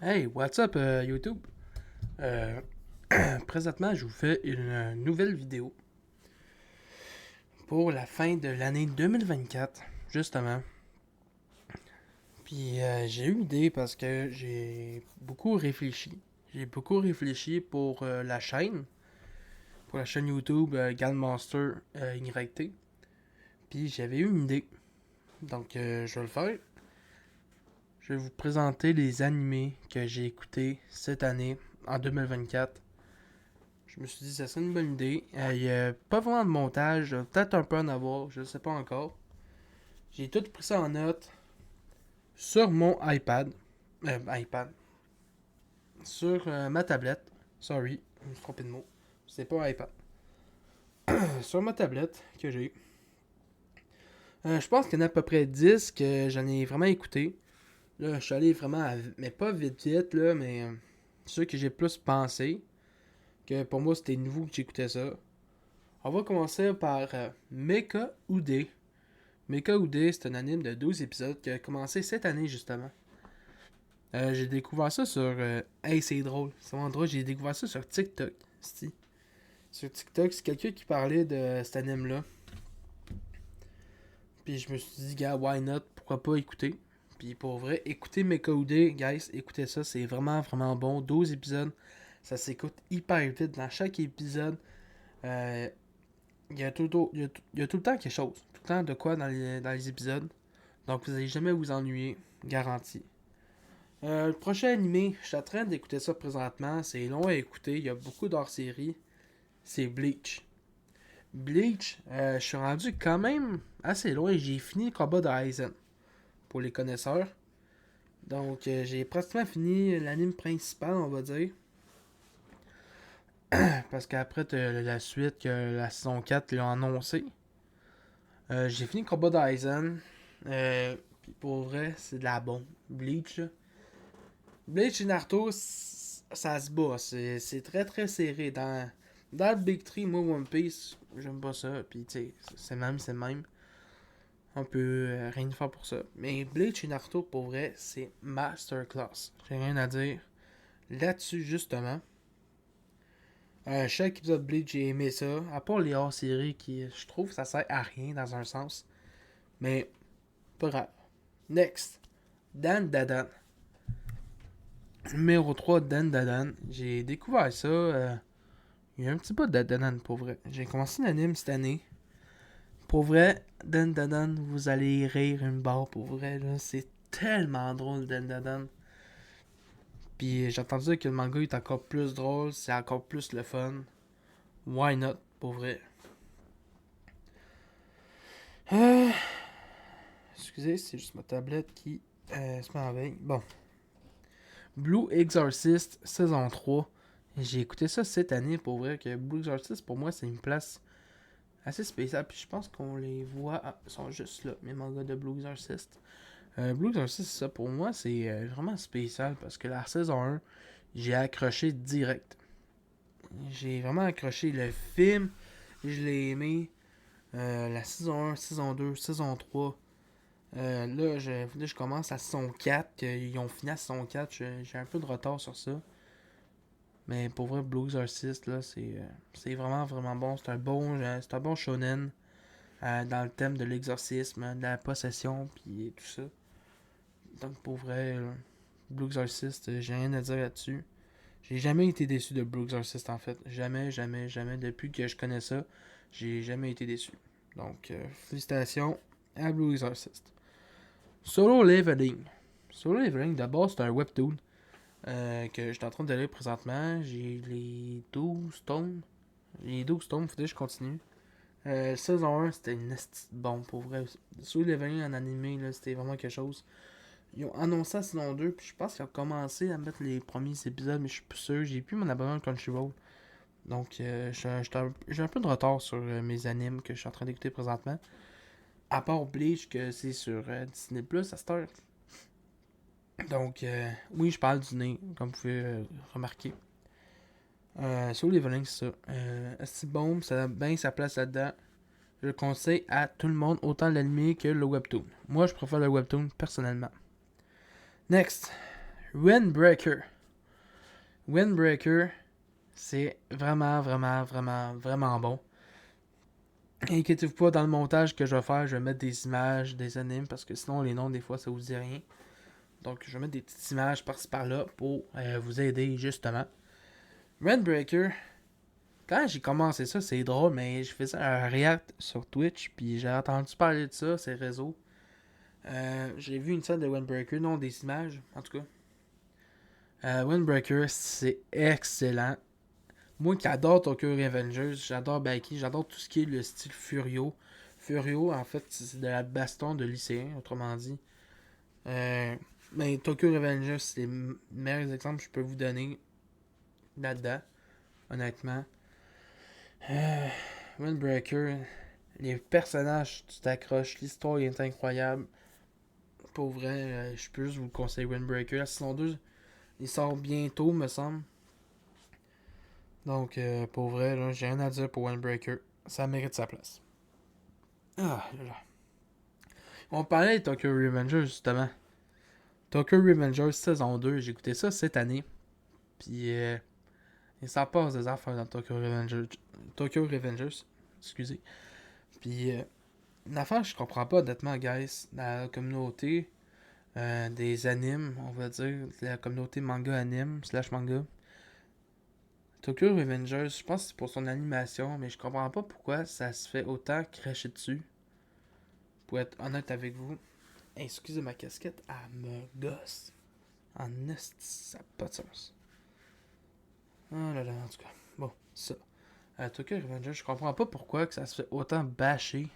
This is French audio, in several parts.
Hey, what's up YouTube? Euh, Présentement, je vous fais une nouvelle vidéo pour la fin de l'année 2024, justement. Puis j'ai eu l'idée parce que j'ai beaucoup réfléchi. J'ai beaucoup réfléchi pour la chaîne YouTube Galmaster YT. Puis j'avais eu une idée. Donc je vais le faire. Je vais vous présenter les animés que j'ai écoutés cette année, en 2024. Je me suis dit, ça serait une bonne idée. Il n'y a pas vraiment de montage, peut-être un peu en avoir, je ne sais pas encore. J'ai tout pris ça en note sur mon iPad. iPad. Sur ma tablette. Sorry, je me suis trompé de mot. C'est pas un iPad. Sur ma tablette que j'ai. Je pense qu'il y en a à peu près 10 que j'en ai vraiment écouté. Là, je suis allé vraiment, mais pas vite vite, là, mais ceux que j'ai plus pensé. Que pour moi, c'était nouveau que j'écoutais ça. On va commencer par Mecha Ude. Mecha Ude, c'est un anime de 12 épisodes qui a commencé cette année, justement. J'ai découvert ça sur. Hey, c'est drôle. C'est vraiment drôle. J'ai découvert ça sur TikTok. Sur TikTok, c'est quelqu'un qui parlait de cet anime-là. Puis je me suis dit, gars, why not? Pourquoi pas écouter? Puis pour vrai, écoutez Mecha Ude, guys. Écoutez ça. C'est vraiment, vraiment bon. 12 épisodes. Ça s'écoute hyper vite. Dans chaque épisode, euh, il y a tout le temps quelque chose. Tout le temps de quoi dans les épisodes. Donc vous n'allez jamais vous ennuyer. Garanti. Le prochain animé, je suis en train d'écouter ça présentement. C'est long à écouter. Il y a beaucoup d'hors-série. C'est Bleach. Bleach, je suis rendu quand même assez loin. J'ai fini le combat de Aizen. Pour les connaisseurs. Donc, j'ai pratiquement fini l'anime principal, on va dire. Parce qu'après, la suite, que la saison 4 l'ont annoncé. J'ai fini le combat d'Aizen. Puis pour vrai, c'est de la bombe. Bleach, là. Bleach et Naruto, ça se bat. C'est très très serré. Dans le Big Tree, moi, One Piece, j'aime pas ça. Puis, tu sais, c'est le même. On peut rien faire pour ça. Mais Bleach et Naruto, pour vrai, c'est masterclass. J'ai rien à dire là-dessus, justement. Chaque épisode de Bleach, j'ai aimé ça. À part les hors-séries qui, je trouve, ça sert à rien dans un sens. Mais, pas grave. Next. Dan Dadan. Numéro 3, Dan Dadan. J'ai découvert ça. Il y a un petit peu de Dan Dadan, pour vrai. J'ai commencé l'anime cette année. Pour vrai, Dan Dadan, vous allez rire une barre, pour vrai. Là. C'est tellement drôle, Dan Dadan. Puis j'ai entendu que le manga est encore plus drôle. C'est encore plus le fun. Why not, pour vrai. Euh, Excusez, c'est juste ma tablette qui se met en veille. Bon. Blue Exorcist, saison 3. J'ai écouté ça cette année, pour vrai, que Blue Exorcist, pour moi, c'est une place assez spéciale. Puis je pense qu'on les voit. Ah, ils sont juste là, mes mangas de Blue Exorcist. Blue Exorcist, ça, pour moi, c'est vraiment spécial parce que la saison 1, j'ai accroché direct. J'ai vraiment accroché le film. Je l'ai aimé. La saison 1, saison 2, saison 3. Là, je commence la saison 4. Ils ont fini la saison 4. J'ai un peu de retard sur ça. Mais pour vrai, Blue Exorcist, là, c'est vraiment, vraiment bon. C'est un bon shonen dans le thème de l'exorcisme, de la possession, puis tout ça. Donc pour vrai, Blue Exorcist, j'ai rien à dire là-dessus. J'ai jamais été déçu de Blue Exorcist en fait. Jamais, jamais, jamais. Depuis que je connais ça, j'ai jamais été déçu. Donc, félicitations à Blue Exorcist. Solo Leveling. Solo Leveling, d'abord, c'est un webtoon que je suis en train de lire présentement. J'ai les 12 tomes. Les 12 tomes, faudrait que je continue. Saison 1, c'était une bon pour vrai. Solo Leveling en animé, là, c'était vraiment quelque chose. Ils ont annoncé la saison 2, puis je pense qu'ils ont commencé à mettre les premiers épisodes, mais je suis plus sûr. J'ai plus mon abonnement de Crunchyroll. Donc, j'ai un peu de retard sur mes animes que je suis en train d'écouter présentement. À part Bleach, que c'est sur Disney Plus à cette heure. Donc, oui, je parle du nez, comme vous pouvez remarquer. Soul Leveling, c'est ça. C'est bon, ça a bien sa place là-dedans. Je le conseille à tout le monde, autant l'anime que le webtoon. Moi, je préfère le webtoon personnellement. Next, Windbreaker. Windbreaker, c'est vraiment, vraiment, vraiment, vraiment bon. Inquiétez-vous pas, dans le montage que je vais faire, je vais mettre des images, des animes, parce que sinon les noms, des fois, ça vous dit rien. Donc, je vais mettre des petites images par-ci par-là pour vous aider, justement. Windbreaker, quand j'ai commencé ça, c'est drôle, mais je faisais un react sur Twitch, puis j'ai entendu parler de ça, ces réseaux. J'ai vu une scène de Windbreaker, non des images, en tout cas. Windbreaker, c'est excellent. Moi qui adore Tokyo Revengers, j'adore Baki, j'adore tout ce qui est le style Furio. Furio, en fait, c'est de la baston de lycéen, autrement dit. Mais Tokyo Revengers, c'est les meilleurs exemples que je peux vous donner là-dedans, honnêtement. Euh, Windbreaker, les personnages, tu t'accroches, l'histoire est incroyable. Pour vrai, je peux juste vous conseiller Windbreaker. La saison 2, il sort bientôt, me semble. Donc, pour vrai, là, j'ai rien à dire pour Windbreaker. Ça mérite sa place. Ah là là. On parlait de Tokyo Revengers, justement. Tokyo Revengers saison 2, j'ai écouté ça cette année. Puis, il s'en passe des affaires dans Tokyo Revengers. Tokyo Revengers, excusez. Puis, une affaire que je comprends pas, honnêtement, guys, dans la communauté des animes, on va dire, la communauté manga-anime, slash manga. Tokyo Revengers, je pense que c'est pour son animation, mais je comprends pas pourquoi ça se fait autant cracher dessus. Pour être honnête avec vous. Hey, excusez ma casquette, elle me gosse. En esti, ça n'a pas de sens. Oh là là, en tout cas. Bon, ça. Tokyo Revengers, je comprends pas pourquoi que ça se fait autant bâcher.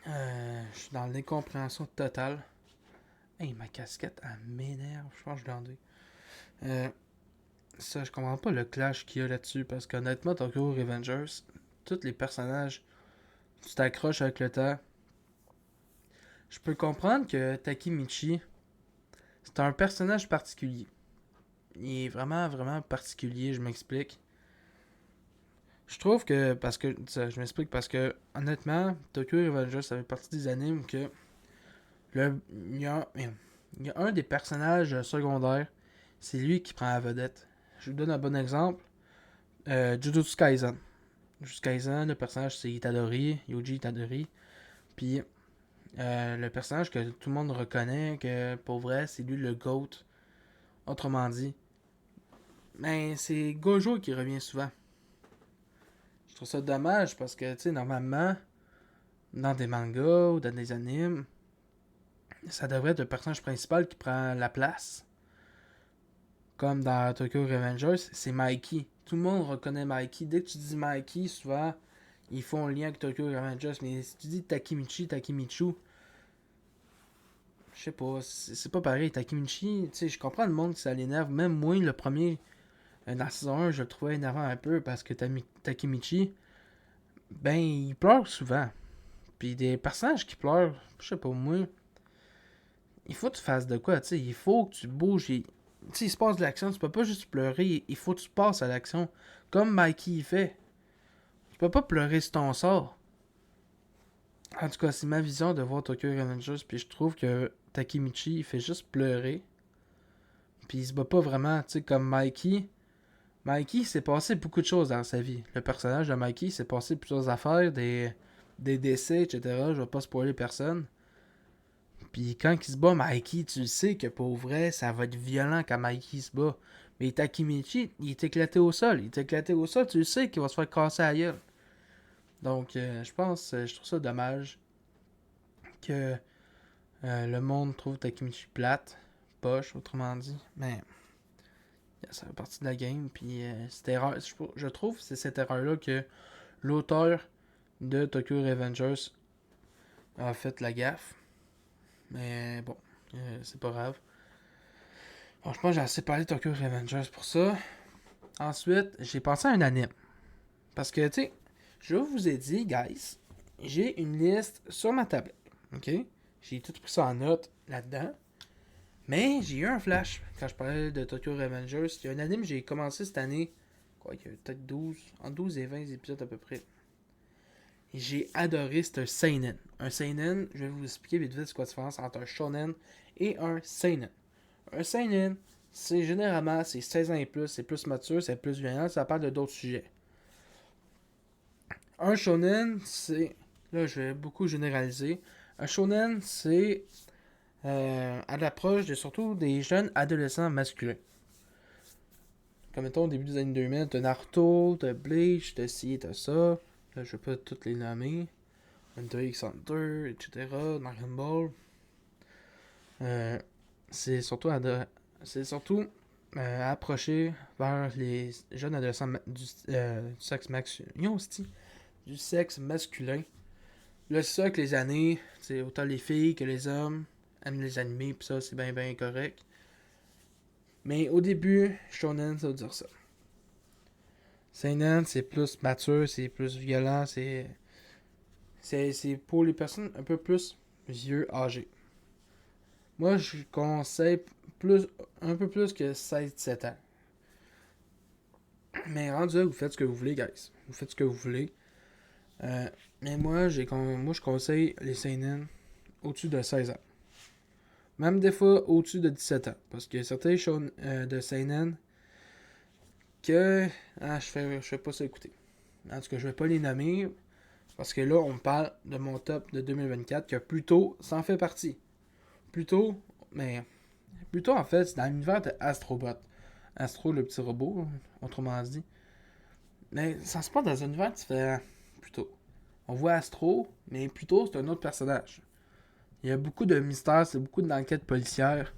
Je suis dans l'incompréhension totale. Hey, ma casquette, elle m'énerve. Je pense que je l'ai enlevé. Ça, je comprends pas le clash qu'il y a là-dessus. Parce qu'honnêtement, Tokyo Revengers, tous les personnages, tu t'accroches avec le temps. Je peux comprendre que Takemichi, c'est un personnage particulier. Il est vraiment, vraiment particulier, je m'explique. Je trouve que, parce que, je m'explique parce que, honnêtement, Tokyo Revengers, ça fait partie des animes que, il y a un des personnages secondaires, c'est lui qui prend la vedette. Je vous donne un bon exemple. Jujutsu Kaisen. Jujutsu Kaisen, le personnage c'est Itadori, Yuji Itadori. Puis, le personnage que tout le monde reconnaît, que pour vrai, c'est lui le GOAT. Autrement dit. Mais c'est Gojo qui revient souvent. Je trouve ça dommage parce que, tu sais, normalement, dans des mangas ou dans des animes, ça devrait être le personnage principal qui prend la place. Comme dans Tokyo Revengers, c'est Mikey. Tout le monde reconnaît Mikey. Dès que tu dis Mikey, souvent, ils font un lien avec Tokyo Revengers. Mais si tu dis Takemichu, je sais pas, c'est pas pareil. Takemichi, tu sais, je comprends le monde que ça l'énerve. Même moi, le premier, dans la saison 1, je le trouvais énervant un peu parce que Takemichi, ben, il pleure souvent. Puis des personnages qui pleurent, je sais pas moi, il faut que tu fasses de quoi, tu sais, il faut que tu bouges. Tu sais, il se passe de l'action, tu peux pas juste pleurer, il faut que tu passes à l'action. Comme Mikey il fait. Tu peux pas pleurer sur ton sort. En tout cas, c'est ma vision de voir Tokyo Revengers, puis je trouve que Takemichi, il fait juste pleurer. Puis il se bat pas vraiment, tu sais, comme Mikey. Mikey, s'est passé beaucoup de choses dans sa vie. Le personnage de Mikey, s'est passé plusieurs affaires, des décès, etc. Je vais pas spoiler personne. Puis quand il se bat Mikey, tu sais que pour vrai, ça va être violent quand Mikey se bat. Mais Takemichi, il est éclaté au sol. Il est éclaté au sol, tu sais qu'il va se faire casser la gueule. Donc, je trouve ça dommage que le monde trouve Takemichi plate, poche, autrement dit. Mais ça fait partie de la game. Puis cette erreur, je trouve que c'est cette erreur-là que l'auteur de Tokyo Revengers a fait la gaffe. Mais bon, c'est pas grave. Franchement, j'ai assez parlé de Tokyo Revengers pour ça. Ensuite, j'ai pensé à un anime. Parce que, tu sais, je vous ai dit, guys, j'ai une liste sur ma tablette. OK? J'ai tout pris ça en note là-dedans. Mais j'ai eu un flash quand je parlais de Tokyo Revengers. Il y a un anime que j'ai commencé cette année. Quoi, il y a peut-être 12, entre 12 et 20 épisodes à peu près. Et j'ai adoré, c'est un seinen. Un seinen, je vais vous expliquer vite vite c'est quoi la différence entre un shonen et un seinen. Un seinen, c'est généralement c'est 16 ans et plus, c'est plus mature, c'est plus violent, ça parle de d'autres sujets. Un shonen, c'est... Là, je vais beaucoup généraliser. Un shonen, c'est à l'approche de surtout des jeunes adolescents masculins. Comme mettons au début des années 2000, t'as Naruto, t'as Bleach, t'as ci, t'as ça. Là, je vais pas toutes les nommer. Hunter x Hunter, etc. Dragon Ball. Euh, c'est surtout, approché vers les jeunes adolescents du sexe masculin. Là, c'est ça que les années, c'est autant les filles que les hommes aiment les animés, pis ça, c'est bien, bien correct. Mais au début, shonen, ça veut dire ça. Seinen, c'est plus mature, c'est plus violent, c'est pour les personnes un peu plus vieux, âgés. Moi, je conseille un peu plus que 16-17 ans. Mais rendu là, vous faites ce que vous voulez, guys. Vous faites ce que vous voulez. Mais moi, je conseille les seinen au-dessus de 16 ans. Même des fois au-dessus de 17 ans. Parce qu'il y a certains shows de seinen que je fais pas ça écouter. En tout cas, je vais pas les nommer. Parce que là, on parle de mon top de 2024 que Pluto s'en fait partie. Pluto, en fait, c'est dans l'univers de Astrobot. Astro, le petit robot, autrement dit. Mais ça se passe dans un univers différent, Pluto. On voit Astro, mais Pluto, c'est un autre personnage. Il y a beaucoup de mystères, c'est beaucoup d'enquêtes policières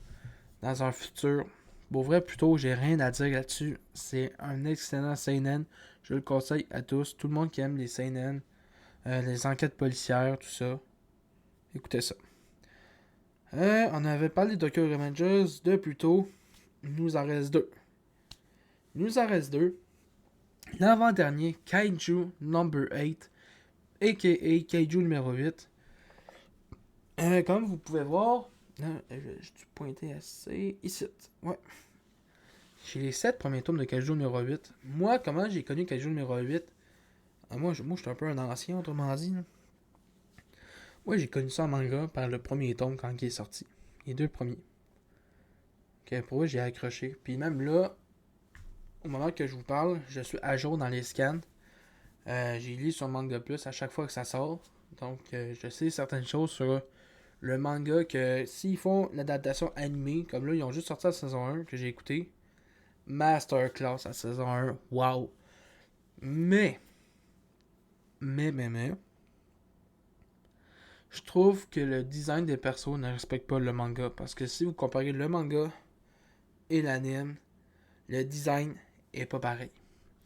dans un futur. Pour vrai, Pluto, j'ai rien à dire là-dessus. C'est un excellent seinen. Je le conseille à tous. Tout le monde qui aime les seinen, les enquêtes policières, tout ça. Écoutez ça. On avait parlé de Tokyo Revengers de Pluto. Il nous en reste deux. L'avant-dernier, Kaiju Number 8, a.k.a. Kaiju numéro 8. Comme vous pouvez voir, je vais pointer assez ici. Ouais. J'ai les 7 premiers tomes de Kaiju numéro 8. Moi, comment j'ai connu Kaiju numéro 8? Moi, je suis un peu un ancien, autrement dit. Là. Moi, j'ai connu ça en manga par le premier tome quand il est sorti. Les deux premiers. Pour eux, j'ai accroché. Puis même là, au moment que je vous parle, je suis à jour dans les scans. J'ai lu sur Manga Plus à chaque fois que ça sort. Donc, je sais certaines choses sur le manga que s'ils font l'adaptation animée, comme là, ils ont juste sorti la saison 1 que j'ai écouté. Masterclass la saison 1. Wow. Mais, je trouve que le design des persos ne respecte pas le manga. Parce que si vous comparez le manga et l'anime, le design est pas pareil.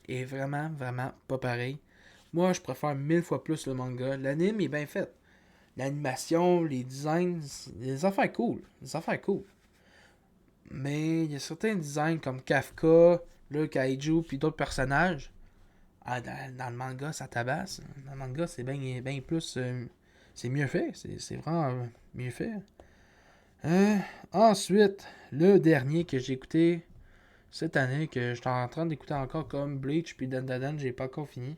Est vraiment, vraiment pas pareil. Moi, je préfère 1000 fois plus le manga. L'anime est bien fait. L'animation, les designs, les affaires cool. Mais il y a certains designs comme Kafka, le Kaiju, puis d'autres personnages. Dans le manga, ça tabasse. Dans le manga, c'est bien plus. C'est mieux fait. C'est vraiment mieux fait. Ensuite, le dernier que j'ai écouté cette année, que je suis en train d'écouter encore comme Bleach puis Dandadan, j'ai pas encore fini.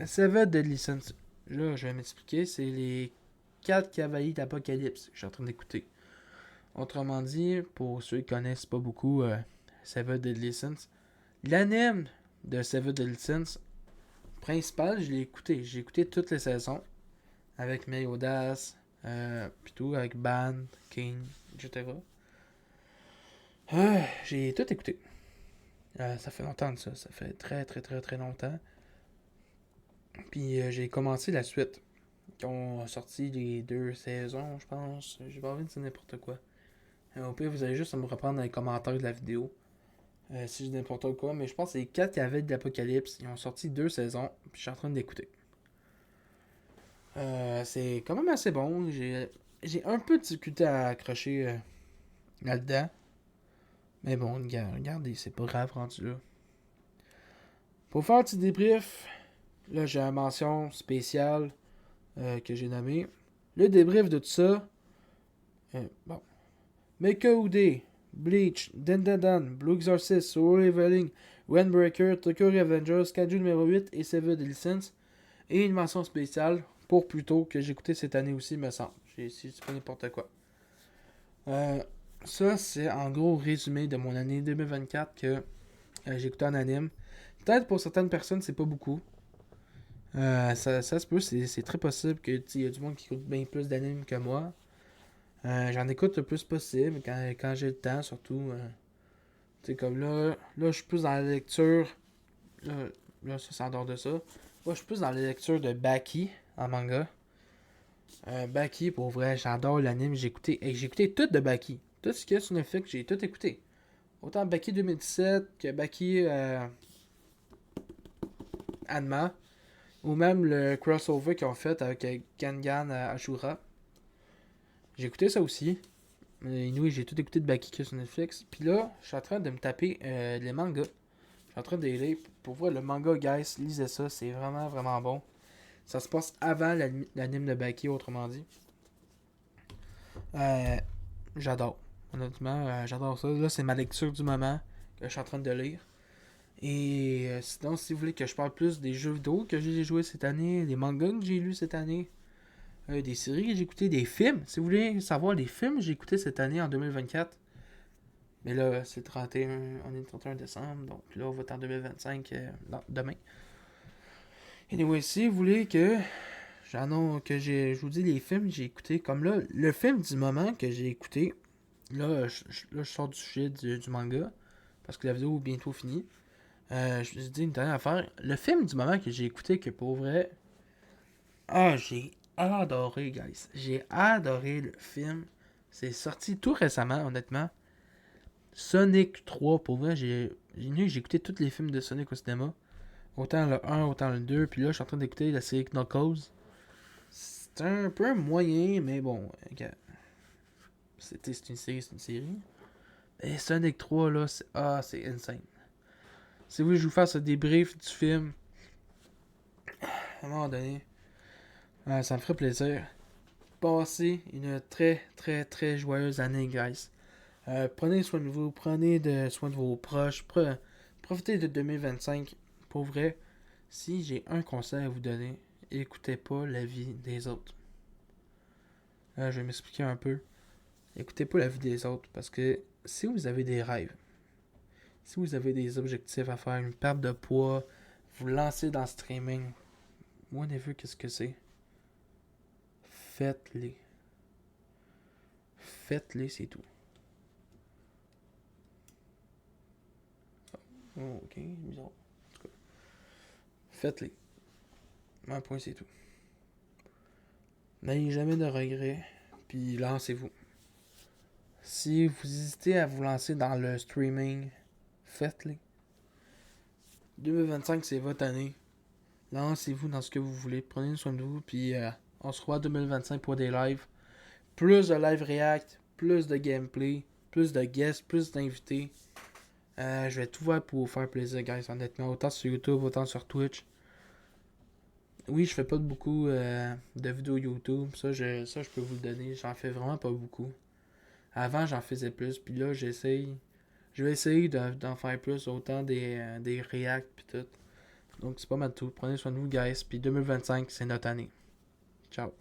Seven Deadly Sins. Là, je vais m'expliquer. C'est les 4 cavaliers d'Apocalypse que je suis en train d'écouter. Autrement dit, pour ceux qui connaissent pas beaucoup Seven Deadly Sins, l'anime de Seven Deadly Sins principal, je l'ai écouté. J'ai écouté toutes les saisons avec Meliodas, puis tout, avec Ban, King, etc. J'ai tout écouté. Ça fait longtemps de ça. Ça fait très, très, très, très longtemps. Puis j'ai commencé la suite. Qui ont sorti les 2 saisons, je pense. J'ai pas envie de dire n'importe quoi. Au pire, vous allez juste me reprendre dans les commentaires de la vidéo. Si je dis n'importe quoi. Mais je pense que c'est les 4 cavaliers d'Apocalypse. Ils ont sorti 2 saisons. Puis je suis en train d'écouter. C'est quand même assez bon. J'ai un peu de difficulté à accrocher là-dedans. Mais bon, regardez, c'est pas grave rendu là. Pour faire un petit débrief, là j'ai une mention spéciale que j'ai nommée. Le débrief de tout ça. Bon. Mecha Ude, Bleach, Dandadan, Blue Exorcist, Solo Leveling, Windbreaker, Tokyo Revengers, Kaiju numéro 8 et Seven Deadly Sins. Et une mention spéciale pour Pluto que j'ai écouté cette année aussi, me semble. Si c'est pas n'importe quoi. Ça, c'est en gros résumé de mon année 2024 que j'ai écouté en anime. Peut-être pour certaines personnes, c'est pas beaucoup. Ça se peut, c'est très possible que il y a du monde qui écoute bien plus d'animes que moi. J'en écoute le plus possible quand j'ai le temps, surtout. Tu sais, comme là, je suis plus dans la lecture. Là, ça, c'est en dehors de ça. Moi, je suis plus dans la lecture de Baki en manga. Baki, pour vrai, j'adore l'anime. J'ai écouté tout de Baki. Tout ce qu'il y a sur Netflix, j'ai tout écouté. Autant Baki 2017 que Baki Anma. Ou même le crossover qu'ils ont fait avec Gangan Ashura. J'ai écouté ça aussi. Oui, j'ai tout écouté de Baki qui est sur Netflix. Puis là, je suis en train de me taper les mangas. Je suis en train de les lire. Pour voir le manga, guys, lisez ça. C'est vraiment, vraiment bon. Ça se passe avant l'anime de Baki, autrement dit. Euh, J'adore. Honnêtement, j'adore ça. Là, c'est ma lecture du moment que je suis en train de lire. Et sinon, si vous voulez que je parle plus des jeux vidéo que j'ai joué cette année, des mangas que j'ai lus cette année, des séries que j'ai écoutées, des films. Si vous voulez savoir les films que j'ai écoutés cette année en 2024, mais là, c'est le 31, on est le 31 décembre, donc là, on va être en 2025, non, demain. Anyway, si vous voulez que je vous dis les films que j'ai écoutés, comme là, le film du moment que j'ai écouté, là, je sors du sujet du manga, parce que la vidéo est bientôt finie. Je vous dis une dernière affaire. Le film du moment que j'ai écouté, que pour vrai, j'ai adoré, guys. J'ai adoré le film. C'est sorti tout récemment, honnêtement. Sonic 3, pour vrai, j'ai écouté tous les films de Sonic au cinéma. Autant le 1, autant le 2. Puis là, je suis en train d'écouter la série Knuckles. C'est un peu moyen, mais bon. C'est une série, c'est une série. Et Sonic 3, là, c'est insane. Si vous voulez que je vous fasse un débrief du film, à un moment donné, ça me ferait plaisir. Passez une très, très, très joyeuse année, guys. Prenez soin de vous, soin de vos proches. Profitez de 2025. Pour vrai, si j'ai un conseil à vous donner, écoutez pas la vie des autres. Je vais m'expliquer un peu. Écoutez pas la vie des autres parce que si vous avez des rêves, si vous avez des objectifs à faire, une perte de poids, vous lancez dans le streaming, whatever, qu'est-ce que c'est? Faites-les. Faites-les, c'est tout. Oh, ok, bizarre. En tout cas, faites-les. Un point, c'est tout. N'ayez jamais de regrets, puis lancez-vous. Si vous hésitez à vous lancer dans le streaming, faites-les. 2025, c'est votre année. Lancez-vous dans ce que vous voulez. Prenez soin de vous, puis on se revoit 2025 pour des lives. Plus de live react, plus de gameplay, plus de guests, plus d'invités. Je vais tout voir pour vous faire plaisir, guys, honnêtement. Autant sur YouTube, autant sur Twitch. Oui, je fais pas beaucoup de vidéos YouTube. Ça, je peux vous le donner. J'en fais vraiment pas beaucoup. Avant, j'en faisais plus. Puis là, j'essaye. Je vais essayer d'en faire plus. Autant des reacts puis tout. Donc, c'est pas mal tout. Prenez soin de vous, guys. Puis 2025, c'est notre année. Ciao.